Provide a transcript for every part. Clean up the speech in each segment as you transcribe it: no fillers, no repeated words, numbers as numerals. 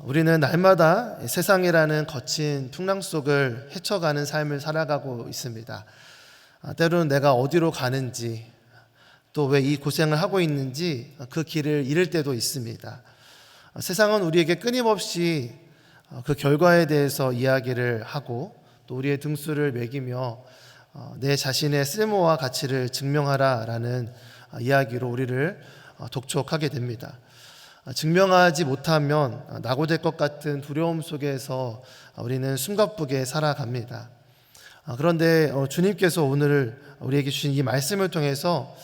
우리는 날마다 세상이라는 거친 풍랑 속을 헤쳐가는 삶을 살아가고 있습니다. 때로는 내가 어디로 가는지, 또 왜 이 고생을 하고 있는지 그 길을 잃을 때도 있습니다. 세상은 우리에게 끊임없이 그 결과에 대해서 이야기를 하고, 또 우리의 등수를 매기며 내 자신의 쓸모와 가치를 증명하라라는 이야기로 우리를 독촉하게 됩니다. 증명하지 못하면 낙오될 것 같은 두려움 속에서 우리는 숨가쁘게 살아갑니다. 그런데 주님께서 오늘 우리에게 주신 이 말씀을 통해서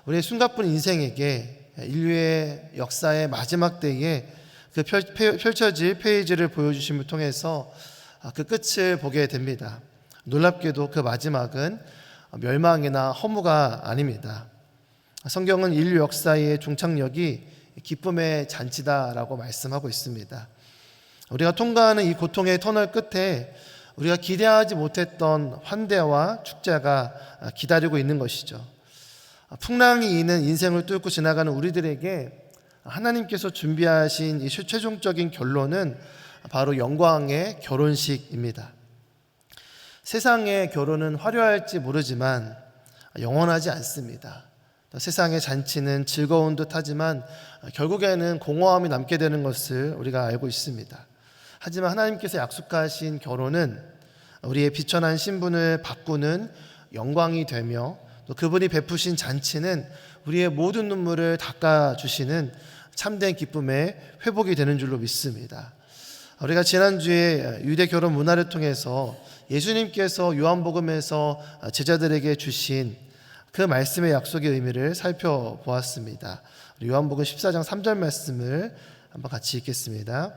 우리의 숨가쁜 인생에게 인류의 역사의 마지막 때에 그 펼쳐질 페이지를 보여주심을 통해서 그 끝을 보게 됩니다. 놀랍게도 그 마지막은 멸망이나 허무가 아닙니다. 성경은 인류 역사의 종착역이 기쁨의 잔치다라고 말씀하고 있습니다. 우리가 통과하는 이 고통의 터널 끝에 우리가 기대하지 못했던 환대와 축제가 기다리고 있는 것이죠. 풍랑이 있는 인생을 뚫고 지나가는 우리들에게 하나님께서 준비하신 이 최종적인 결론은 바로 영광의 결혼식입니다. 세상의 결혼은 화려할지 모르지만 영원하지 않습니다. 세상의 잔치는 즐거운 듯 하지만 결국에는 공허함이 남게 되는 것을 우리가 알고 있습니다. 하지만 하나님께서 약속하신 결혼은 우리의 비천한 신분을 바꾸는 영광이 되며, 또 그분이 베푸신 잔치는 우리의 모든 눈물을 닦아주시는 참된 기쁨의 회복이 되는 줄로 믿습니다. 우리가 지난주에 유대 결혼 문화를 통해서 예수님께서 요한복음에서 제자들에게 주신 그 말씀의 약속의 의미를 살펴보았습니다. 요한복음 14장 3절 말씀을 한번 같이 읽겠습니다.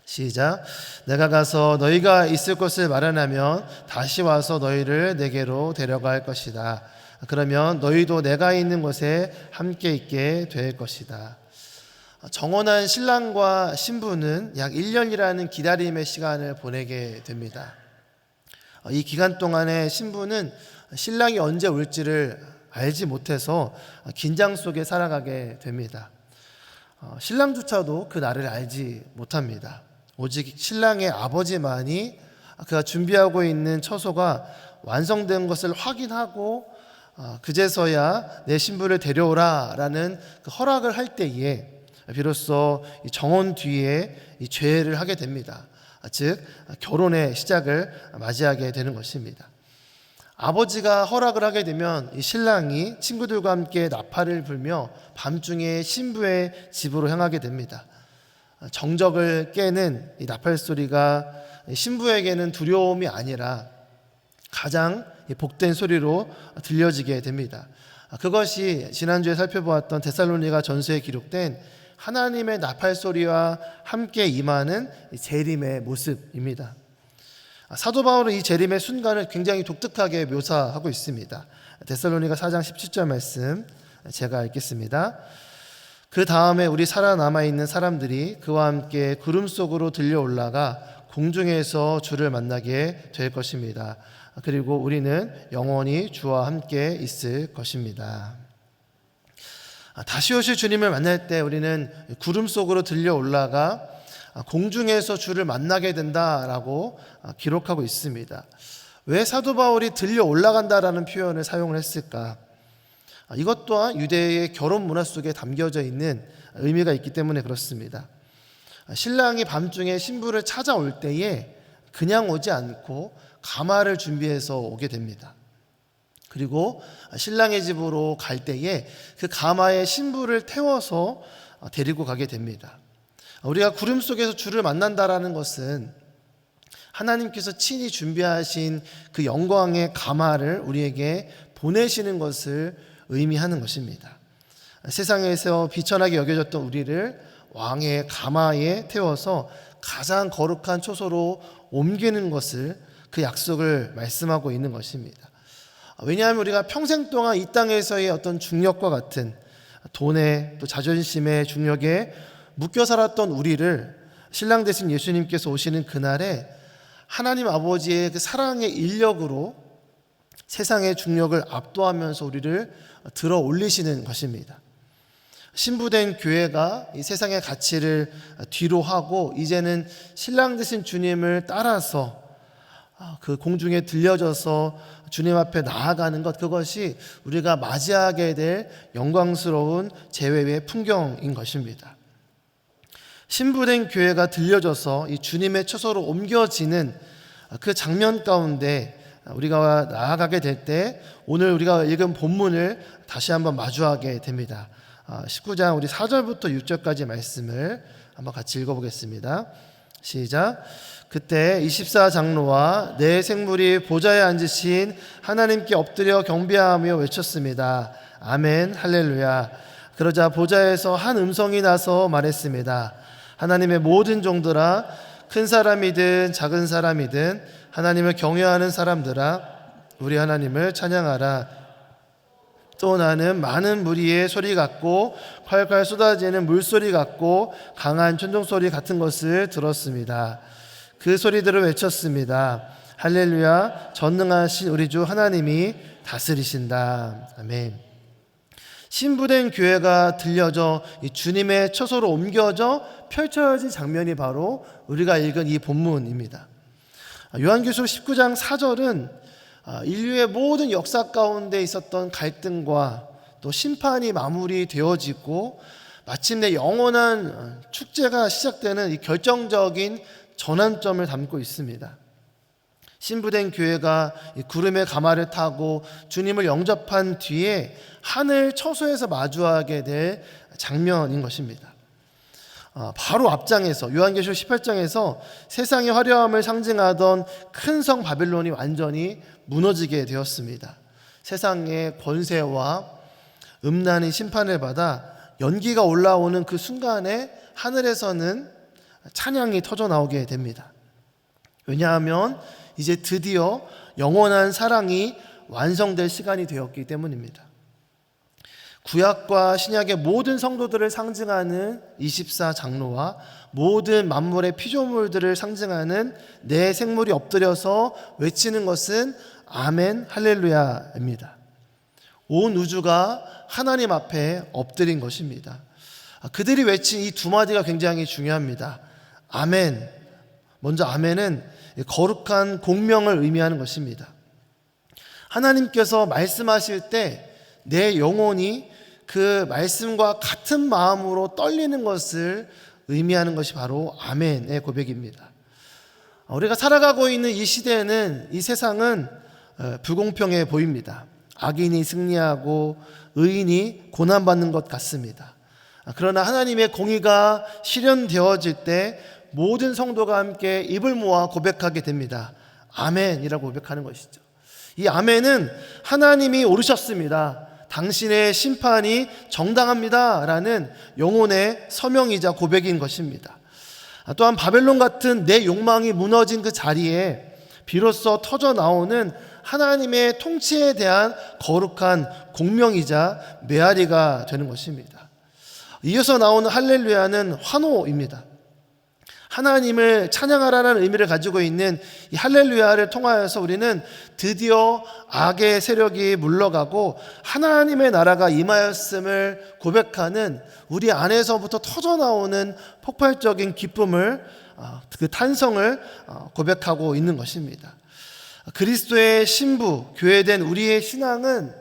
시작. 내가 가서 너희가 있을 곳을 마련하면 다시 와서 너희를 내게로 데려갈 것이다. 그러면 너희도 내가 있는 곳에 함께 있게 될 것이다. 정혼한 신랑과 신부는 약 1년이라는 기다림의 시간을 보내게 됩니다. 이 기간 동안에 신부는 신랑이 언제 올지를 알지 못해서 긴장 속에 살아가게 됩니다. 신랑조차도 그 날을 알지 못합니다. 오직 신랑의 아버지만이 그가 준비하고 있는 처소가 완성된 것을 확인하고 그제서야 내 신부를 데려오라라는 그 허락을 할 때에 비로소 정혼 뒤에 이 죄를 하게 됩니다. 즉 결혼의 시작을 맞이하게 되는 것입니다. 아버지가 허락을 하게 되면 이 신랑이 친구들과 함께 나팔을 불며 밤중에 신부의 집으로 향하게 됩니다. 정적을 깨는 이 나팔 소리가 신부에게는 두려움이 아니라 가장 복된 소리로 들려지게 됩니다. 그것이 지난주에 살펴보았던 데살로니가 전서에 기록된 하나님의 나팔 소리와 함께 임하는 재림의 모습입니다. 사도 바울은 이 재림의 순간을 굉장히 독특하게 묘사하고 있습니다. 데살로니가 4장 17절 말씀 제가 읽겠습니다. 그 다음에 우리 살아남아 있는 사람들이 그와 함께 구름 속으로 들려 올라가 공중에서 주를 만나게 될 것입니다. 그리고 우리는 영원히 주와 함께 있을 것입니다. 다시 오실 주님을 만날 때 우리는 구름 속으로 들려 올라가 공중에서 주를 만나게 된다라고 기록하고 있습니다. 왜 사도 바울이 들려 올라간다라는 표현을 사용을 했을까? 이것 또한 유대의 결혼 문화 속에 담겨져 있는 의미가 있기 때문에 그렇습니다. 신랑이 밤중에 신부를 찾아올 때에 그냥 오지 않고 가마를 준비해서 오게 됩니다. 그리고 신랑의 집으로 갈 때에 그 가마에 신부를 태워서 데리고 가게 됩니다. 우리가 구름 속에서 주를 만난다라는 것은 하나님께서 친히 준비하신 그 영광의 가마를 우리에게 보내시는 것을 의미하는 것입니다. 세상에서 비천하게 여겨졌던 우리를 왕의 가마에 태워서 가장 거룩한 초소로 옮기는 것을, 그 약속을 말씀하고 있는 것입니다. 왜냐하면 우리가 평생 동안 이 땅에서의 어떤 중력과 같은 돈의 또 자존심의 중력에 묶여 살았던 우리를 신랑 되신 예수님께서 오시는 그날에 하나님 아버지의 그 사랑의 인력으로 세상의 중력을 압도하면서 우리를 들어 올리시는 것입니다. 신부된 교회가 이 세상의 가치를 뒤로 하고 이제는 신랑 되신 주님을 따라서 그 공중에 들려져서 주님 앞에 나아가는 것, 그것이 우리가 맞이하게 될 영광스러운 재회의 풍경인 것입니다. 신부된 교회가 들려져서 이 주님의 처소로 옮겨지는 그 장면 가운데 우리가 나아가게 될 때 오늘 우리가 읽은 본문을 다시 한번 마주하게 됩니다. 19장 우리 4절부터 6절까지 말씀을 한번 같이 읽어보겠습니다. 시작. 그때 24장로와 네 생물이 보좌에 앉으신 하나님께 엎드려 경배하며 외쳤습니다. 아멘 할렐루야. 그러자 보좌에서 한 음성이 나서 말했습니다. 하나님의 모든 종들아, 큰 사람이든 작은 사람이든 하나님을 경외하는 사람들아, 우리 하나님을 찬양하라. 또 나는 많은 무리의 소리 같고 콸콸 쏟아지는 물소리 같고 강한 천둥소리 같은 것을 들었습니다. 그 소리들을 외쳤습니다. 할렐루야, 전능하신 우리 주 하나님이 다스리신다. 아멘. 신부된 교회가 들려져 이 주님의 처소로 옮겨져 펼쳐진 장면이 바로 우리가 읽은 이 본문입니다. 요한계시록 19장 4절은 인류의 모든 역사 가운데 있었던 갈등과 또 심판이 마무리되어지고 마침내 영원한 축제가 시작되는 이 결정적인 전환점을 담고 있습니다. 신부된 교회가 이 구름의 가마를 타고 주님을 영접한 뒤에 하늘 처소에서 마주하게 될 장면인 것입니다. 바로 앞장에서 요한계시록 18장에서 세상의 화려함을 상징하던 큰 성 바빌론이 완전히 무너지게 되었습니다. 세상의 권세와 음란의 심판을 받아 연기가 올라오는 그 순간에 하늘에서는 찬양이 터져 나오게 됩니다. 왜냐하면 이제 드디어 영원한 사랑이 완성될 시간이 되었기 때문입니다. 구약과 신약의 모든 성도들을 상징하는 24장로와 모든 만물의 피조물들을 상징하는 네 생물이 엎드려서 외치는 것은 아멘 할렐루야입니다. 온 우주가 하나님 앞에 엎드린 것입니다. 그들이 외친 이 두 마디가 굉장히 중요합니다. 아멘. 먼저 아멘은 거룩한 공명을 의미하는 것입니다. 하나님께서 말씀하실 때 내 영혼이 그 말씀과 같은 마음으로 떨리는 것을 의미하는 것이 바로 아멘의 고백입니다. 우리가 살아가고 있는 이 시대에는, 이 세상은 불공평해 보입니다. 악인이 승리하고 의인이 고난받는 것 같습니다. 그러나 하나님의 공의가 실현되어질 때 모든 성도가 함께 입을 모아 고백하게 됩니다. 아멘이라고 고백하는 것이죠. 이 아멘은 하나님이 오르셨습니다, 당신의 심판이 정당합니다 라는 영혼의 서명이자 고백인 것입니다. 또한 바벨론 같은 내 욕망이 무너진 그 자리에 비로소 터져 나오는 하나님의 통치에 대한 거룩한 공명이자 메아리가 되는 것입니다. 이어서 나오는 할렐루야는 환호입니다. 하나님을 찬양하라는 의미를 가지고 있는 이 할렐루야를 통하여서 우리는 드디어 악의 세력이 물러가고 하나님의 나라가 임하였음을 고백하는 우리 안에서부터 터져나오는 폭발적인 기쁨을, 그 탄성을 고백하고 있는 것입니다. 그리스도의 신부, 교회된 우리의 신앙은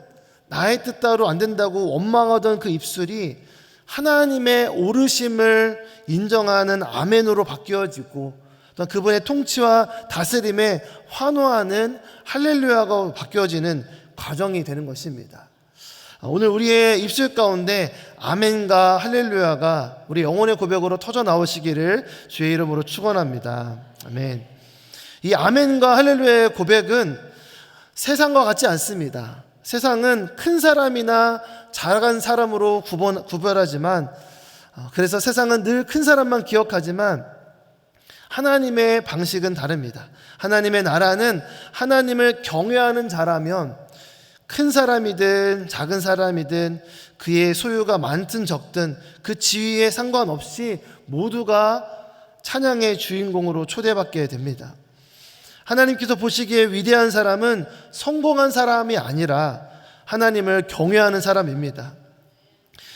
나의 뜻대로 안 된다고 원망하던 그 입술이 하나님의 오르심을 인정하는 아멘으로 바뀌어지고, 또 그분의 통치와 다스림에 환호하는 할렐루야가 바뀌어지는 과정이 되는 것입니다. 오늘 우리의 입술 가운데 아멘과 할렐루야가 우리 영혼의 고백으로 터져 나오시기를 주의 이름으로 축원합니다. 아멘. 이 아멘과 할렐루야의 고백은 세상과 같지 않습니다. 세상은 큰 사람이나 작은 사람으로 구별하지만, 그래서 세상은 늘 큰 사람만 기억하지만 하나님의 방식은 다릅니다. 하나님의 나라는 하나님을 경외하는 자라면 큰 사람이든 작은 사람이든 그의 소유가 많든 적든 그 지위에 상관없이 모두가 찬양의 주인공으로 초대받게 됩니다. 하나님께서 보시기에 위대한 사람은 성공한 사람이 아니라 하나님을 경외하는 사람입니다.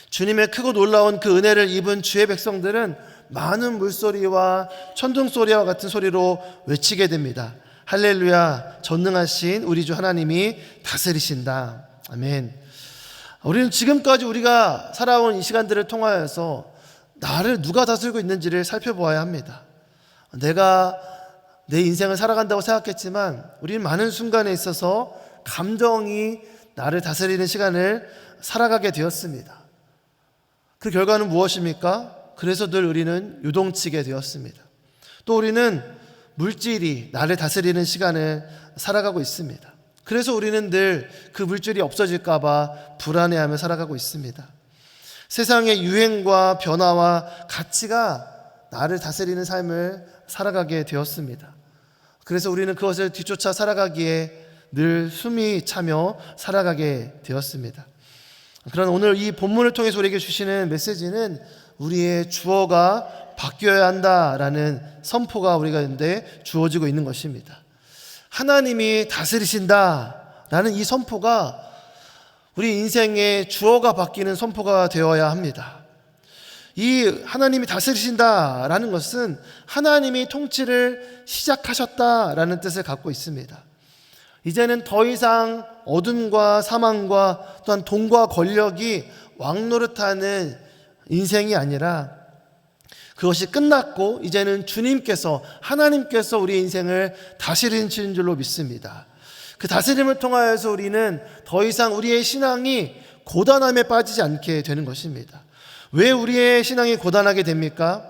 주님의 크고 놀라운 그 은혜를 입은 주의 백성들은 많은 물소리와 천둥소리와 같은 소리로 외치게 됩니다. 할렐루야, 전능하신 우리 주 하나님이 다스리신다. 아멘. 우리는 지금까지 우리가 살아온 이 시간들을 통하여서 나를 누가 다스리고 있는지를 살펴보아야 합니다. 내가 내 인생을 살아간다고 생각했지만 우리는 많은 순간에 있어서 감정이 나를 다스리는 시간을 살아가게 되었습니다. 그 결과는 무엇입니까? 그래서 늘 우리는 요동치게 되었습니다. 또 우리는 물질이 나를 다스리는 시간을 살아가고 있습니다. 그래서 우리는 늘 그 물질이 없어질까 봐 불안해하며 살아가고 있습니다. 세상의 유행과 변화와 가치가 나를 다스리는 삶을 살아가게 되었습니다. 그래서 우리는 그것을 뒤쫓아 살아가기에 늘 숨이 차며 살아가게 되었습니다. 그런 오늘 이 본문을 통해서 우리에게 주시는 메시지는 우리의 주어가 바뀌어야 한다라는 선포가 우리가 있는데 주어지고 있는 것입니다. 하나님이 다스리신다라는 이 선포가 우리 인생의 주어가 바뀌는 선포가 되어야 합니다. 이 하나님이 다스리신다라는 것은 하나님이 통치를 시작하셨다라는 뜻을 갖고 있습니다. 이제는 더 이상 어둠과 사망과 또한 돈과 권력이 왕노릇하는 인생이 아니라 그것이 끝났고 이제는 주님께서 하나님께서 우리 인생을 다스리시는 줄로 믿습니다. 그 다스림을 통하여서 우리는 더 이상 우리의 신앙이 고단함에 빠지지 않게 되는 것입니다. 왜 우리의 신앙이 고단하게 됩니까?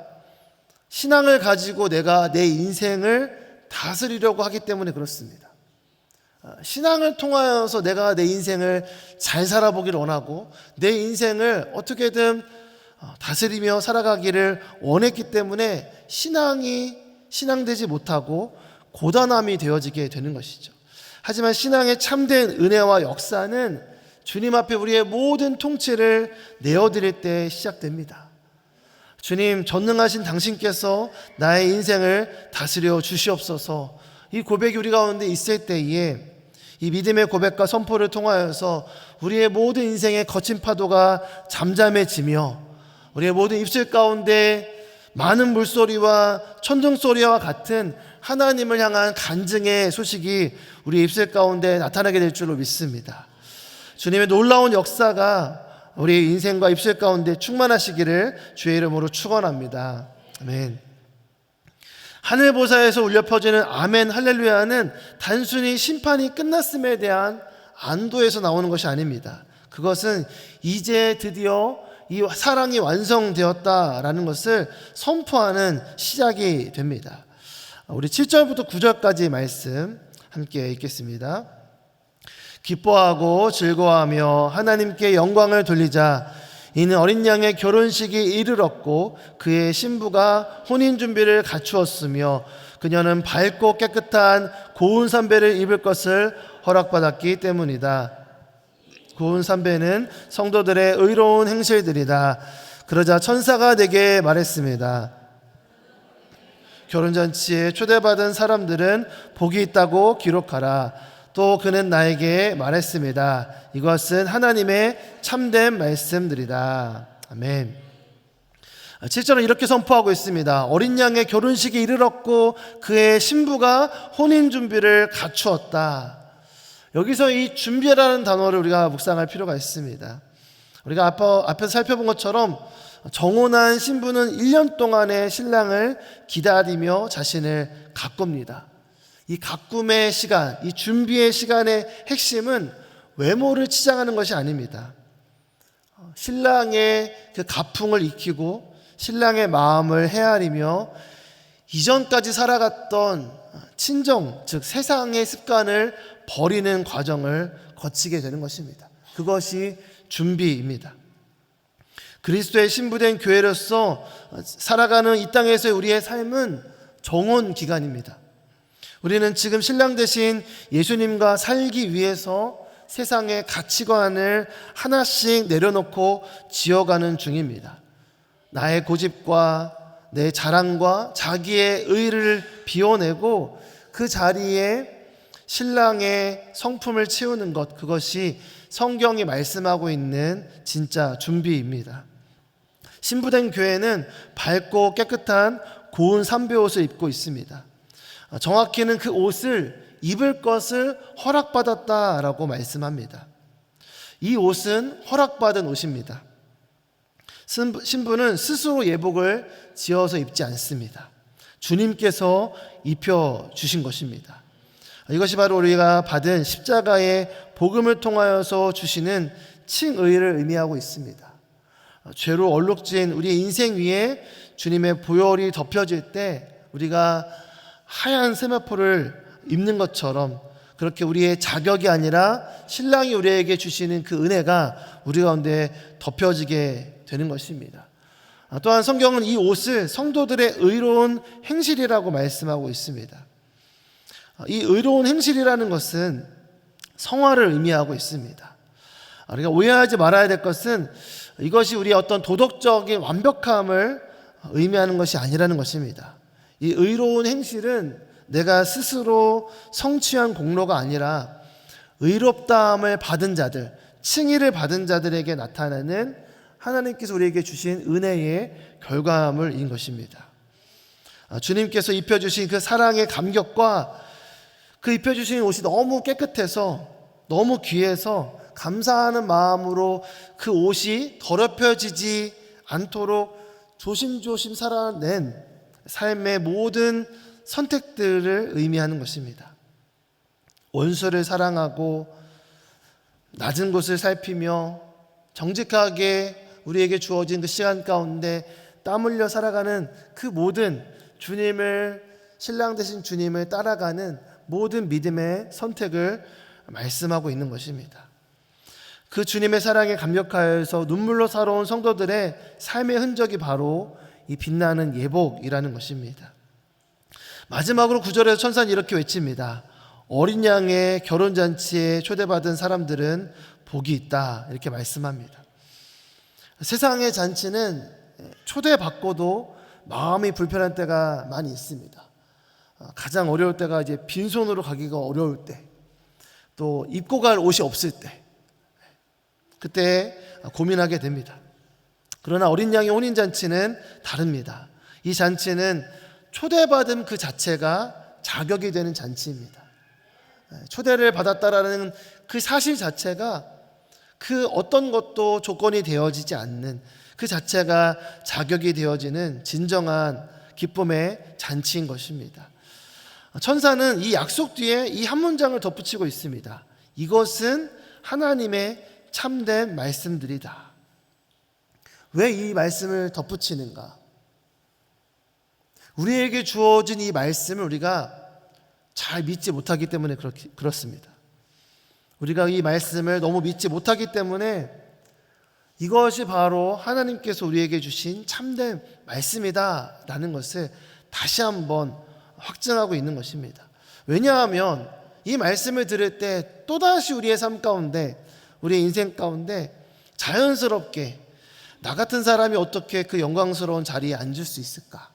신앙을 가지고 내가 내 인생을 다스리려고 하기 때문에 그렇습니다. 신앙을 통하여서 내가 내 인생을 잘 살아보기를 원하고 내 인생을 어떻게든 다스리며 살아가기를 원했기 때문에 신앙이 신앙되지 못하고 고단함이 되어지게 되는 것이죠. 하지만 신앙의 참된 은혜와 역사는 주님 앞에 우리의 모든 통치를 내어드릴 때 시작됩니다. 주님, 전능하신 당신께서 나의 인생을 다스려 주시옵소서. 이 고백이 우리 가운데 있을 때에 이 믿음의 고백과 선포를 통하여서 우리의 모든 인생의 거친 파도가 잠잠해지며 우리의 모든 입술 가운데 많은 물소리와 천둥소리와 같은 하나님을 향한 간증의 소식이 우리 입술 가운데 나타나게 될 줄로 믿습니다. 주님의 놀라운 역사가 우리 인생과 입술 가운데 충만하시기를 주의 이름으로 축원합니다. 아멘. 하늘 보좌에서 울려 퍼지는 아멘 할렐루야는 단순히 심판이 끝났음에 대한 안도에서 나오는 것이 아닙니다. 그것은 이제 드디어 이 사랑이 완성되었다라는 것을 선포하는 시작이 됩니다. 우리 7절부터 9절까지 말씀 함께 읽겠습니다. 기뻐하고 즐거워하며 하나님께 영광을 돌리자. 이는 어린 양의 결혼식이 이르렀고 그의 신부가 혼인 준비를 갖추었으며 그녀는 밝고 깨끗한 고운 삼배를 입을 것을 허락받았기 때문이다. 고운 삼배는 성도들의 의로운 행실들이다. 그러자 천사가 내게 말했습니다. 결혼잔치에 초대받은 사람들은 복이 있다고 기록하라. 또 그는 나에게 말했습니다. 이것은 하나님의 참된 말씀들이다. 아멘. 7절은 이렇게 선포하고 있습니다. 어린 양의 결혼식이 이르렀고 그의 신부가 혼인 준비를 갖추었다. 여기서 이 준비라는 단어를 우리가 묵상할 필요가 있습니다. 우리가 앞에서 살펴본 것처럼 정혼한 신부는 1년 동안의 신랑을 기다리며 자신을 가꿉니다. 이 가꿈의 시간, 이 준비의 시간의 핵심은 외모를 치장하는 것이 아닙니다. 신랑의 그 가풍을 익히고 신랑의 마음을 헤아리며 이전까지 살아갔던 친정, 즉 세상의 습관을 버리는 과정을 거치게 되는 것입니다. 그것이 준비입니다. 그리스도의 신부된 교회로서 살아가는 이 땅에서의 우리의 삶은 정혼 기간입니다. 우리는 지금 신랑 대신 예수님과 살기 위해서 세상의 가치관을 하나씩 내려놓고 지어가는 중입니다. 나의 고집과 내 자랑과 자기의 의를 비워내고 그 자리에 신랑의 성품을 채우는 것, 그것이 성경이 말씀하고 있는 진짜 준비입니다. 신부된 교회는 밝고 깨끗한 고운 삼배옷을 입고 있습니다. 정확히는 그 옷을 입을 것을 허락받았다라고 말씀합니다. 이 옷은 허락받은 옷입니다. 신부는 스스로 예복을 지어서 입지 않습니다. 주님께서 입혀주신 것입니다. 이것이 바로 우리가 받은 십자가의 복음을 통하여서 주시는 칭의를 의미하고 있습니다. 죄로 얼룩진 우리의 인생 위에 주님의 보혈이 덮여질 때 우리가 하얀 세마포를 입는 것처럼 그렇게 우리의 자격이 아니라 신랑이 우리에게 주시는 그 은혜가 우리 가운데 덮여지게 되는 것입니다. 또한 성경은 이 옷을 성도들의 의로운 행실이라고 말씀하고 있습니다. 이 의로운 행실이라는 것은 성화를 의미하고 있습니다. 우리가 오해하지 말아야 될 것은 이것이 우리의 어떤 도덕적인 완벽함을 의미하는 것이 아니라는 것입니다. 이 의로운 행실은 내가 스스로 성취한 공로가 아니라 의롭다함을 받은 자들, 칭의를 받은 자들에게 나타나는 하나님께서 우리에게 주신 은혜의 결과물인 것입니다. 주님께서 입혀주신 그 사랑의 감격과 그 입혀주신 옷이 너무 깨끗해서 너무 귀해서 감사하는 마음으로 그 옷이 더럽혀지지 않도록 조심조심 살아낸 삶의 모든 선택들을 의미하는 것입니다. 원수를 사랑하고 낮은 곳을 살피며 정직하게 우리에게 주어진 그 시간 가운데 땀 흘려 살아가는 그 모든 주님을, 신랑 되신 주님을 따라가는 모든 믿음의 선택을 말씀하고 있는 것입니다. 그 주님의 사랑에 감격하여서 눈물로 살아온 성도들의 삶의 흔적이 바로 이 빛나는 예복이라는 것입니다. 마지막으로 9절에서 천사는 이렇게 외칩니다. 어린 양의 결혼잔치에 초대받은 사람들은 복이 있다, 이렇게 말씀합니다. 세상의 잔치는 초대받고도 마음이 불편할 때가 많이 있습니다. 가장 어려울 때가 이제 빈손으로 가기가 어려울 때, 또 입고 갈 옷이 없을 때, 그때 고민하게 됩니다. 그러나 어린 양의 혼인잔치는 다릅니다. 이 잔치는 초대받은 그 자체가 자격이 되는 잔치입니다. 초대를 받았다라는 그 사실 자체가 그 어떤 것도 조건이 되어지지 않는 그 자체가 자격이 되어지는 진정한 기쁨의 잔치인 것입니다. 천사는 이 약속 뒤에 이 한 문장을 덧붙이고 있습니다. 이것은 하나님의 참된 말씀들이다. 왜 이 말씀을 덧붙이는가? 우리에게 주어진 이 말씀을 우리가 잘 믿지 못하기 때문에 그렇습니다. 우리가 이 말씀을 너무 믿지 못하기 때문에 이것이 바로 하나님께서 우리에게 주신 참된 말씀이다라는 것을 다시 한번 확증하고 있는 것입니다. 왜냐하면 이 말씀을 들을 때 또다시 우리의 삶 가운데, 우리의 인생 가운데 자연스럽게 나 같은 사람이 어떻게 그 영광스러운 자리에 앉을 수 있을까?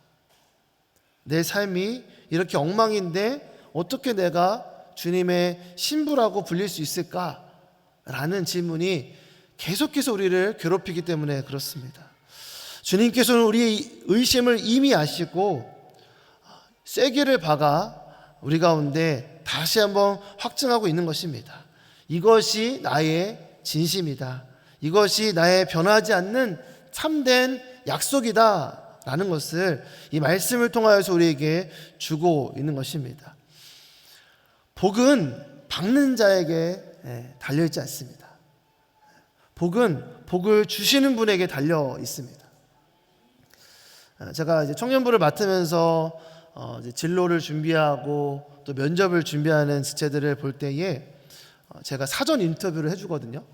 내 삶이 이렇게 엉망인데 어떻게 내가 주님의 신부라고 불릴 수 있을까? 라는 질문이 계속해서 우리를 괴롭히기 때문에 그렇습니다. 주님께서는 우리의 의심을 이미 아시고 쐐기를 박아 우리 가운데 다시 한번 확증하고 있는 것입니다. 이것이 나의 진심이다. 이것이 나의 변하지 않는 참된 약속이다 라는 것을 이 말씀을 통하여서 우리에게 주고 있는 것입니다. 복은 받는 자에게 달려있지 않습니다. 복은 복을 주시는 분에게 달려 있습니다. 제가 이제 청년부를 맡으면서 이제 진로를 준비하고 또 면접을 준비하는 지체들을 볼 때에 제가 사전 인터뷰를 해주거든요.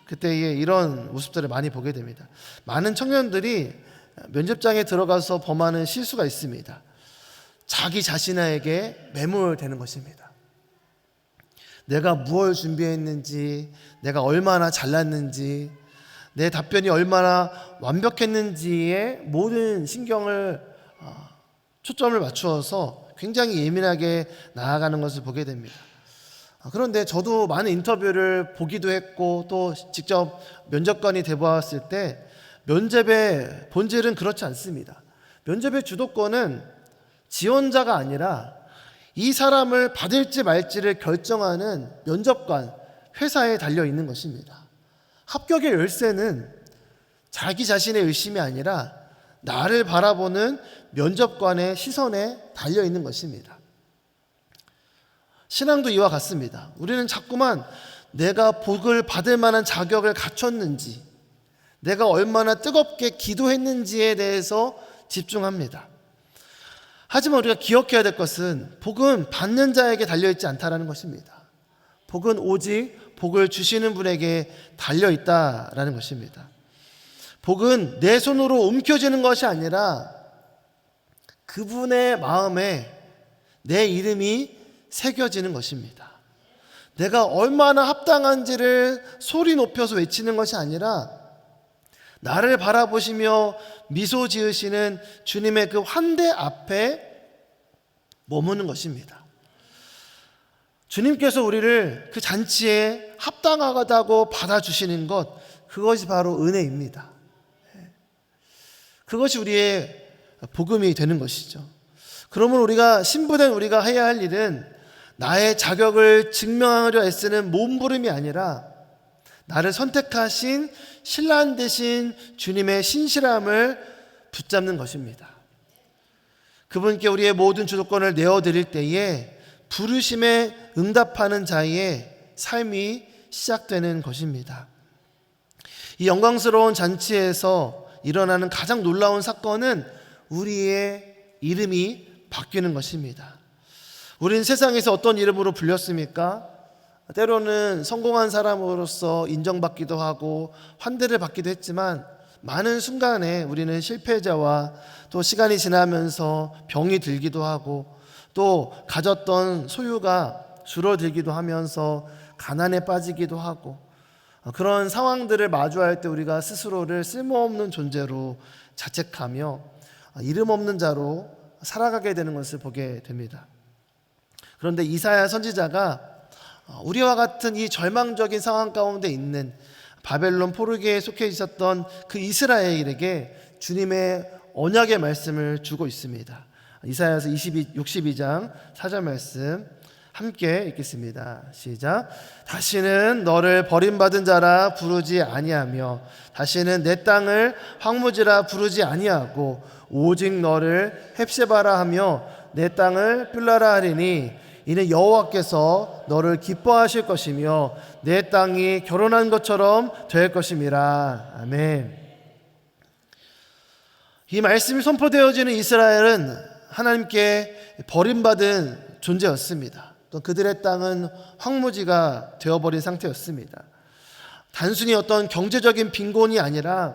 그때에 이런 모습들을 많이 보게 됩니다. 많은 청년들이 면접장에 들어가서 범하는 실수가 있습니다. 자기 자신에게 매몰되는 것입니다. 내가 무엇을 준비했는지, 내가 얼마나 잘났는지, 내 답변이 얼마나 완벽했는지에 모든 신경을 초점을 맞추어서 굉장히 예민하게 나아가는 것을 보게 됩니다. 그런데 저도 많은 인터뷰를 보기도 했고 또 직접 면접관이 돼보았을 때 면접의 본질은 그렇지 않습니다. 면접의 주도권은 지원자가 아니라 이 사람을 받을지 말지를 결정하는 면접관, 회사에 달려 있는 것입니다. 합격의 열쇠는 자기 자신의 의심이 아니라 나를 바라보는 면접관의 시선에 달려 있는 것입니다. 신앙도 이와 같습니다. 우리는 자꾸만 내가 복을 받을 만한 자격을 갖췄는지, 내가 얼마나 뜨겁게 기도했는지에 대해서 집중합니다. 하지만 우리가 기억해야 될 것은 복은 받는 자에게 달려있지 않다라는 것입니다. 복은 오직 복을 주시는 분에게 달려있다라는 것입니다. 복은 내 손으로 움켜쥐는 것이 아니라 그분의 마음에 내 이름이 새겨지는 것입니다. 내가 얼마나 합당한지를 소리 높여서 외치는 것이 아니라 나를 바라보시며 미소 지으시는 주님의 그 환대 앞에 머무는 것입니다. 주님께서 우리를 그 잔치에 합당하다고 받아주시는 것, 그것이 바로 은혜입니다. 그것이 우리의 복음이 되는 것이죠. 그러면 우리가 신부된 우리가 해야 할 일은 나의 자격을 증명하려 애쓰는 몸부림이 아니라 나를 선택하신 신랑 되신 주님의 신실함을 붙잡는 것입니다. 그분께 우리의 모든 주도권을 내어드릴 때에 부르심에 응답하는 자의 삶이 시작되는 것입니다. 이 영광스러운 잔치에서 일어나는 가장 놀라운 사건은 우리의 이름이 바뀌는 것입니다. 우리는 세상에서 어떤 이름으로 불렸습니까? 때로는 성공한 사람으로서 인정받기도 하고 환대를 받기도 했지만 많은 순간에 우리는 실패자와 또 시간이 지나면서 병이 들기도 하고 또 가졌던 소유가 줄어들기도 하면서 가난에 빠지기도 하고 그런 상황들을 마주할 때 우리가 스스로를 쓸모없는 존재로 자책하며 이름 없는 자로 살아가게 되는 것을 보게 됩니다. 그런데 이사야 선지자가 우리와 같은 이 절망적인 상황 가운데 있는 바벨론 포로기에 속해 있었던 그 이스라엘에게 주님의 언약의 말씀을 주고 있습니다. 이사야서 62장 4절 말씀 함께 읽겠습니다. 시작. 다시는 너를 버림받은 자라 부르지 아니하며 다시는 내 땅을 황무지라 부르지 아니하고 오직 너를 헵세바라 하며 내 땅을 빌라라 하리니 이는 여호와께서 너를 기뻐하실 것이며 내 땅이 결혼한 것처럼 될 것임이라. 아멘. 이 말씀이 선포되어지는 이스라엘은 하나님께 버림받은 존재였습니다. 또 그들의 땅은 황무지가 되어버린 상태였습니다. 단순히 어떤 경제적인 빈곤이 아니라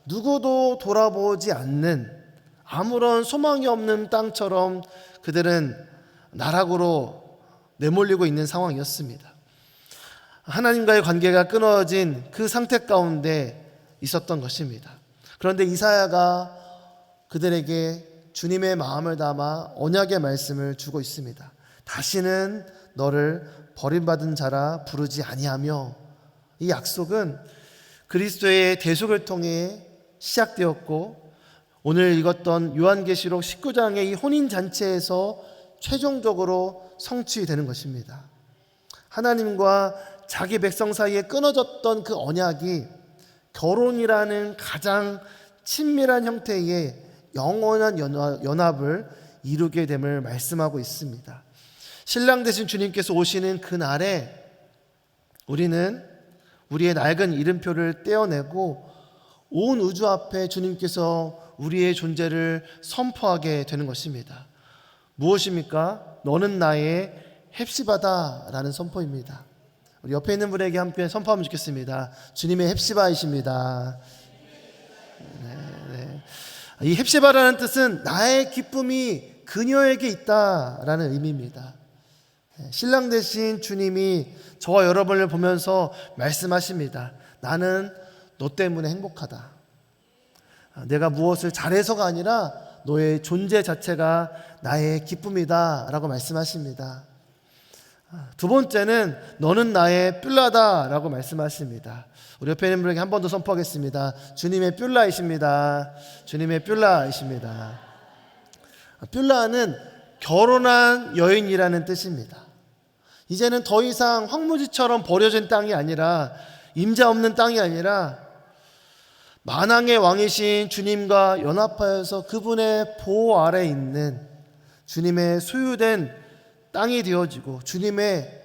누구도 돌아보지 않는 아무런 소망이 없는 땅처럼 그들은 나락으로 내몰리고 있는 상황이었습니다. 하나님과의 관계가 끊어진 그 상태 가운데 있었던 것입니다. 그런데 이사야가 그들에게 주님의 마음을 담아 언약의 말씀을 주고 있습니다. 다시는 너를 버림받은 자라 부르지 아니하며, 이 약속은 그리스도의 대속을 통해 시작되었고 오늘 읽었던 요한계시록 19장의 이 혼인잔치에서 최종적으로 성취되는 것입니다. 하나님과 자기 백성 사이에 끊어졌던 그 언약이 결혼이라는 가장 친밀한 형태의 영원한 연합을 이루게 됨을 말씀하고 있습니다. 신랑 되신 주님께서 오시는 그날에 우리는 우리의 낡은 이름표를 떼어내고 온 우주 앞에 주님께서 우리의 존재를 선포하게 되는 것입니다. 무엇입니까? 너는 나의 헵시바다라는 선포입니다. 우리 옆에 있는 분에게 함께 선포하면 좋겠습니다. 주님의 헵시바이십니다. 네. 이 헵시바라는 뜻은 나의 기쁨이 그녀에게 있다라는 의미입니다. 신랑 되신 주님이 저와 여러분을 보면서 말씀하십니다. 나는 너 때문에 행복하다. 내가 무엇을 잘해서가 아니라 너의 존재 자체가 나의 기쁨이다 라고 말씀하십니다. 두 번째는 너는 나의 뷸라다라고 말씀하십니다. 우리 옆에 있는 분에게 한 번 더 선포하겠습니다. 주님의 뷸라이십니다. 주님의 뷸라이십니다. 뷸라는 결혼한 여인이라는 뜻입니다. 이제는 더 이상 황무지처럼 버려진 땅이 아니라, 임자 없는 땅이 아니라 만왕의 왕이신 주님과 연합하여서 그분의 보호 아래 있는 주님의 소유된 땅이 되어지고 주님의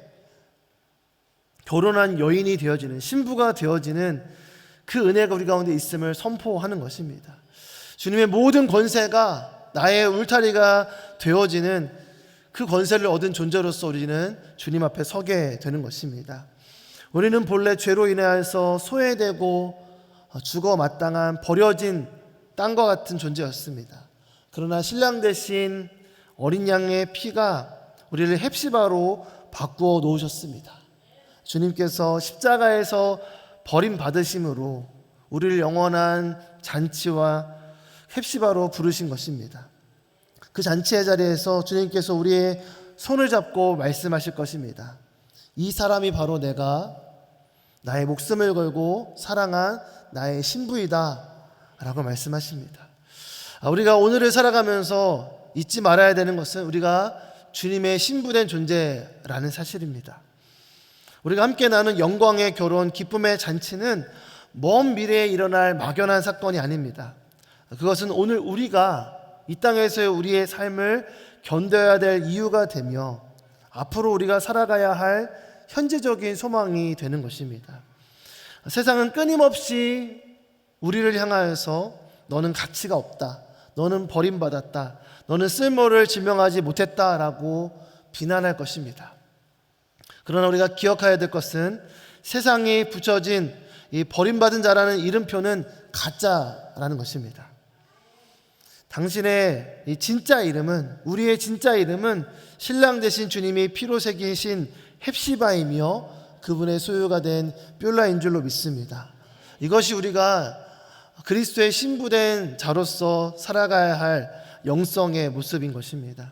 결혼한 여인이 되어지는, 신부가 되어지는 그 은혜가 우리 가운데 있음을 선포하는 것입니다. 주님의 모든 권세가 나의 울타리가 되어지는 그 권세를 얻은 존재로서 우리는 주님 앞에 서게 되는 것입니다. 우리는 본래 죄로 인하여서 소외되고 죽어 마땅한 버려진 땅과 같은 존재였습니다. 그러나 신랑 대신 어린 양의 피가 우리를 헵시바로 바꾸어 놓으셨습니다. 주님께서 십자가에서 버림받으심으로 우리를 영원한 잔치와 헵시바로 부르신 것입니다. 그 잔치의 자리에서 주님께서 우리의 손을 잡고 말씀하실 것입니다. 이 사람이 바로 내가 나의 목숨을 걸고 사랑한 나의 신부이다 라고 말씀하십니다. 우리가 오늘을 살아가면서 잊지 말아야 되는 것은 우리가 주님의 신부된 존재라는 사실입니다. 우리가 함께 나눈 영광의 결혼, 기쁨의 잔치는 먼 미래에 일어날 막연한 사건이 아닙니다. 그것은 오늘 우리가 이 땅에서의 우리의 삶을 견뎌야 될 이유가 되며 앞으로 우리가 살아가야 할 현재적인 소망이 되는 것입니다. 세상은 끊임없이 우리를 향하여서 너는 가치가 없다, 너는 버림받았다, 너는 쓸모를 증명하지 못했다라고 비난할 것입니다. 그러나 우리가 기억해야 될 것은 세상이 붙여진 이 버림받은 자라는 이름표는 가짜라는 것입니다. 당신의 이 진짜 이름은, 우리의 진짜 이름은 신랑 되신 주님이 피로 새기신 헵시바이며 그분의 소유가 된 뷸라인 줄로 믿습니다. 이것이 우리가 그리스도의 신부된 자로서 살아가야 할 영성의 모습인 것입니다.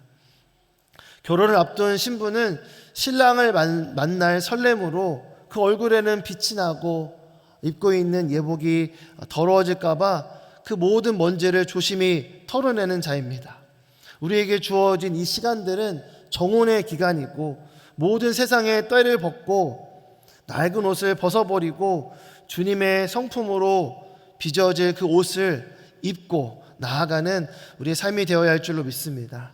결혼을 앞둔 신부는 신랑을 만날 설렘으로 그 얼굴에는 빛이 나고 입고 있는 예복이 더러워질까 봐 그 모든 먼지를 조심히 털어내는 자입니다. 우리에게 주어진 이 시간들은 정혼의 기간이고 모든 세상의 때를 벗고 낡은 옷을 벗어버리고 주님의 성품으로 빚어질 그 옷을 입고 나아가는 우리의 삶이 되어야 할 줄로 믿습니다.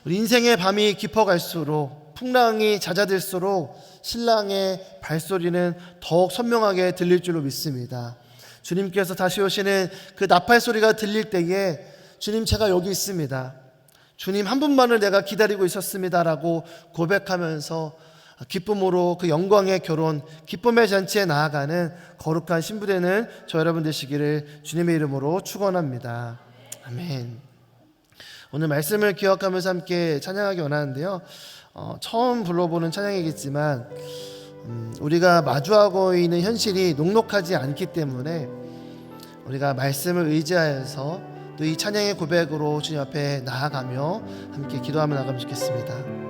우리 인생의 밤이 깊어갈수록, 풍랑이 잦아들수록 신랑의 발소리는 더욱 선명하게 들릴 줄로 믿습니다. 주님께서 다시 오시는 그 나팔 소리가 들릴 때에 주님, 제가 여기 있습니다, 주님 한 분만을 내가 기다리고 있었습니다 라고 고백하면서 기쁨으로 그 영광의 결혼, 기쁨의 잔치에 나아가는 거룩한 신부되는 저 여러분 되시기를 주님의 이름으로 축원합니다. 아멘. 오늘 말씀을 기억하면서 함께 찬양하기 원하는데요, 처음 불러보는 찬양이겠지만 우리가 마주하고 있는 현실이 녹록하지 않기 때문에 우리가 말씀을 의지하여서 또 이 찬양의 고백으로 주님 앞에 나아가며 함께 기도하며 나가면 좋겠습니다.